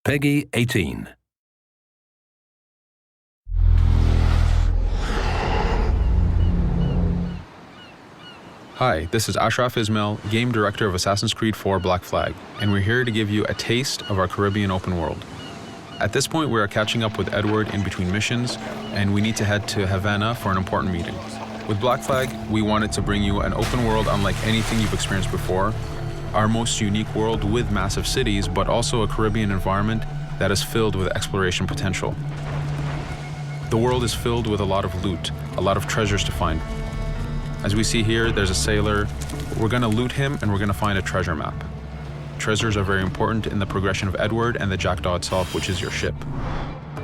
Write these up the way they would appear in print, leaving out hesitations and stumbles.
Peggy 18. Hi, this is Ashraf Ismail, Game Director of Assassin's Creed 4 Black Flag, and we're here to give you a taste of our Caribbean open world. At this point, we are catching up with Edward in between missions, and we need to head to Havana for an important meeting. With Black Flag, we wanted to bring you an open world unlike anything you've experienced before, our most unique world with massive cities, but also a Caribbean environment that is filled with exploration potential. The world is filled with a lot of loot, a lot of treasures to find. As we see here, there's a sailor. We're gonna loot him and we're gonna find a treasure map. Treasures are very important in the progression of Edward and the Jackdaw itself, which is your ship.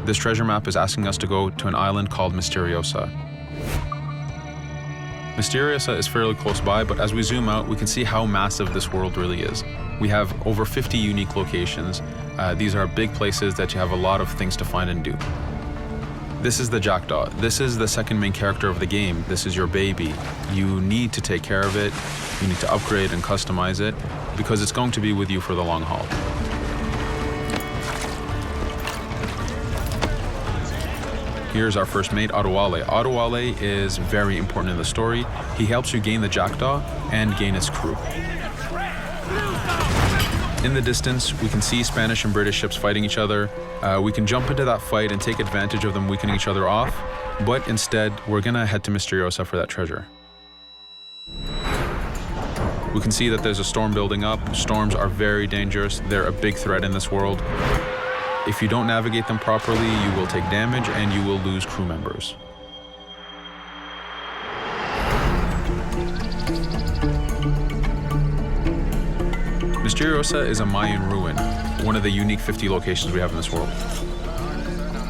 This treasure map is asking us to go to an island called Misteriosa. Misteriosa is fairly close by, but as we zoom out, we can see how massive this world really is. We have over 50 unique locations. These are big places that you have a lot of things to find and do. This is the Jackdaw. This is the second main character of the game. This is your baby. You need to take care of it. You need to upgrade and customize it because it's going to be with you for the long haul. Here's our first mate, Adewale. Adewale is very important in the story. He helps you gain the Jackdaw and gain its crew. In the distance, we can see Spanish and British ships fighting each other. We can jump into that fight and take advantage of them weakening each other off, but instead, we're gonna head to Misteriosa for that treasure. We can see that there's a storm building up. Storms are very dangerous. They're a big threat in this world. If you don't navigate them properly, you will take damage and you will lose crew members. Misteriosa is a Mayan ruin, one of the unique 50 locations we have in this world.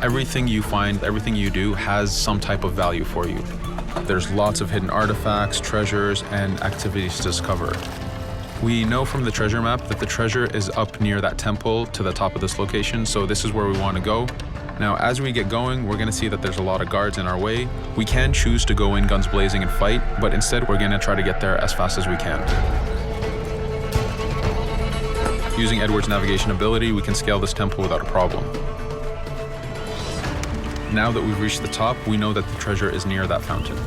Everything you find, everything you do has some type of value for you. There's lots of hidden artifacts, treasures, and activities to discover. We know from the treasure map that the treasure is up near that temple to the top of this location, so this is where we want to go. Now, as we get going, we're going to see that there's a lot of guards in our way. We can choose to go in guns blazing and fight, but instead we're going to try to get there as fast as we can. Using Edward's navigation ability, we can scale this temple without a problem. Now that we've reached the top, we know that the treasure is near that fountain.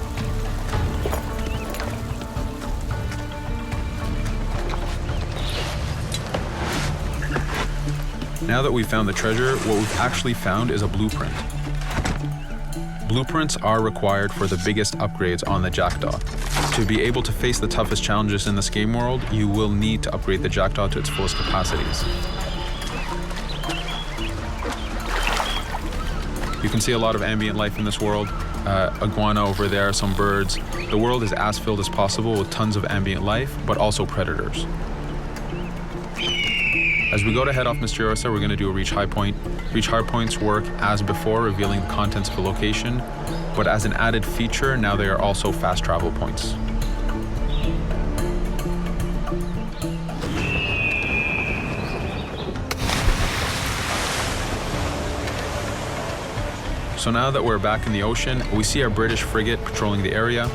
Now that we've found the treasure, what we've actually found is a blueprint. Blueprints are required for the biggest upgrades on the Jackdaw. To be able to face the toughest challenges in this game world, you will need to upgrade the Jackdaw to its fullest capacities. You can see a lot of ambient life in this world. Iguana over there, some birds. The world is as filled as possible with tons of ambient life, but also predators. As we go to head off Misteriosa, we're going to do a reach high point. Reach high points work as before, revealing the contents of a location, but as an added feature, now they are also fast travel points. So now that we're back in the ocean, we see our British frigate patrolling the area.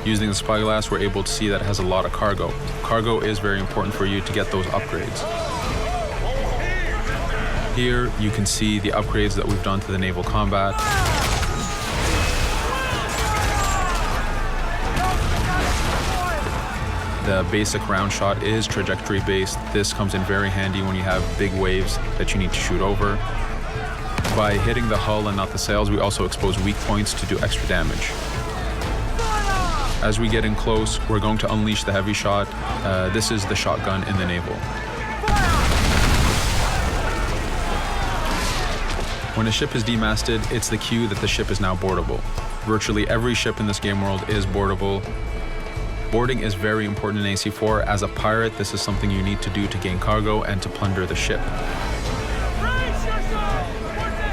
Using the spyglass, we're able to see that it has a lot of cargo. Cargo is very important for you to get those upgrades. Here, you can see the upgrades that we've done to the naval combat. The basic round shot is trajectory based. This comes in very handy when you have big waves that you need to shoot over. By hitting the hull and not the sails, we also expose weak points to do extra damage. As we get in close, we're going to unleash the heavy shot. This is the shotgun in the naval. When a ship is demasted, it's the cue that the ship is now boardable. Virtually every ship in this game world is boardable. Boarding is very important in AC4. As a pirate, this is something you need to do to gain cargo and to plunder the ship.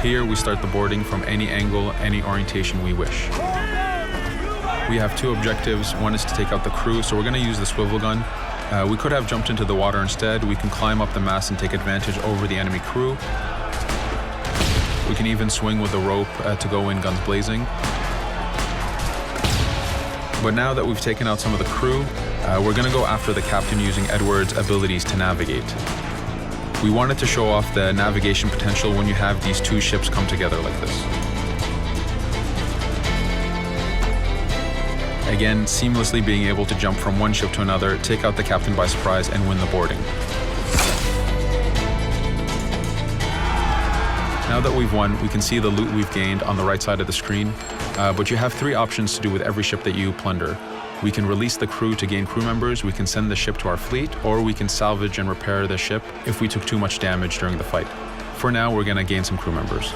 Here, we start the boarding from any angle, any orientation we wish. We have two objectives. One is to take out the crew, so we're going to use the swivel gun. We could have jumped into the water instead. We can climb up the mast and take advantage over the enemy crew. We can even swing with the rope to go in guns blazing. But now that we've taken out some of the crew, we're going to go after the captain using Edward's abilities to navigate. We wanted to show off the navigation potential when you have these two ships come together like this. Again, seamlessly being able to jump from one ship to another, take out the captain by surprise, and win the boarding. Now that we've won, we can see the loot we've gained on the right side of the screen, but you have 3 options to do with every ship that you plunder. We can release the crew to gain crew members, we can send the ship to our fleet, or we can salvage and repair the ship if we took too much damage during the fight. For now, we're going to gain some crew members.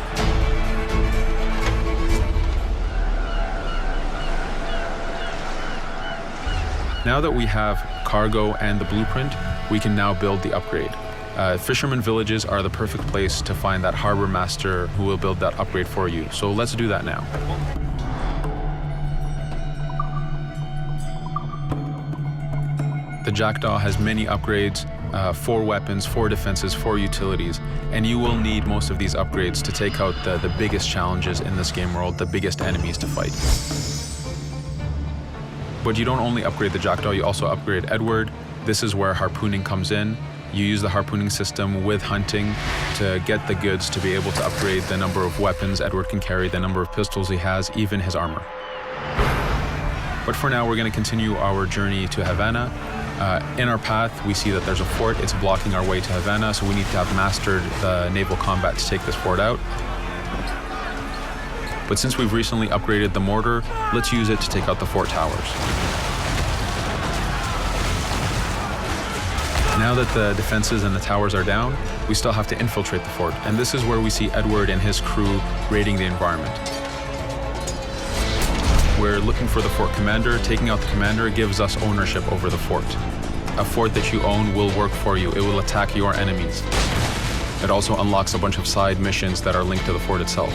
Now that we have cargo and the blueprint, we can now build the upgrade. Fisherman villages are the perfect place to find that harbor master who will build that upgrade for you. So let's do that now. The Jackdaw has many upgrades, 4 weapons, 4 defenses, 4 utilities, and you will need most of these upgrades to take out the biggest challenges in this game world, the biggest enemies to fight. But you don't only upgrade the Jackdaw, you also upgrade Edward. This is where harpooning comes in. You use the harpooning system with hunting to get the goods to be able to upgrade the number of weapons Edward can carry, the number of pistols he has, even his armor. But for now, we're going to continue our journey to Havana. In our path, we see that there's a fort. It's blocking our way to Havana, so we need to have mastered the naval combat to take this fort out. But since we've recently upgraded the mortar, let's use it to take out the fort towers. Now that the defenses and the towers are down, we still have to infiltrate the fort, and this is where we see Edward and his crew raiding the environment. We're looking for the fort commander. Taking out the commander gives us ownership over the fort. A fort that you own will work for you. It will attack your enemies. It also unlocks a bunch of side missions that are linked to the fort itself.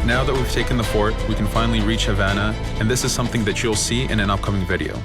Now that we've taken the fort, we can finally reach Havana, and this is something that you'll see in an upcoming video.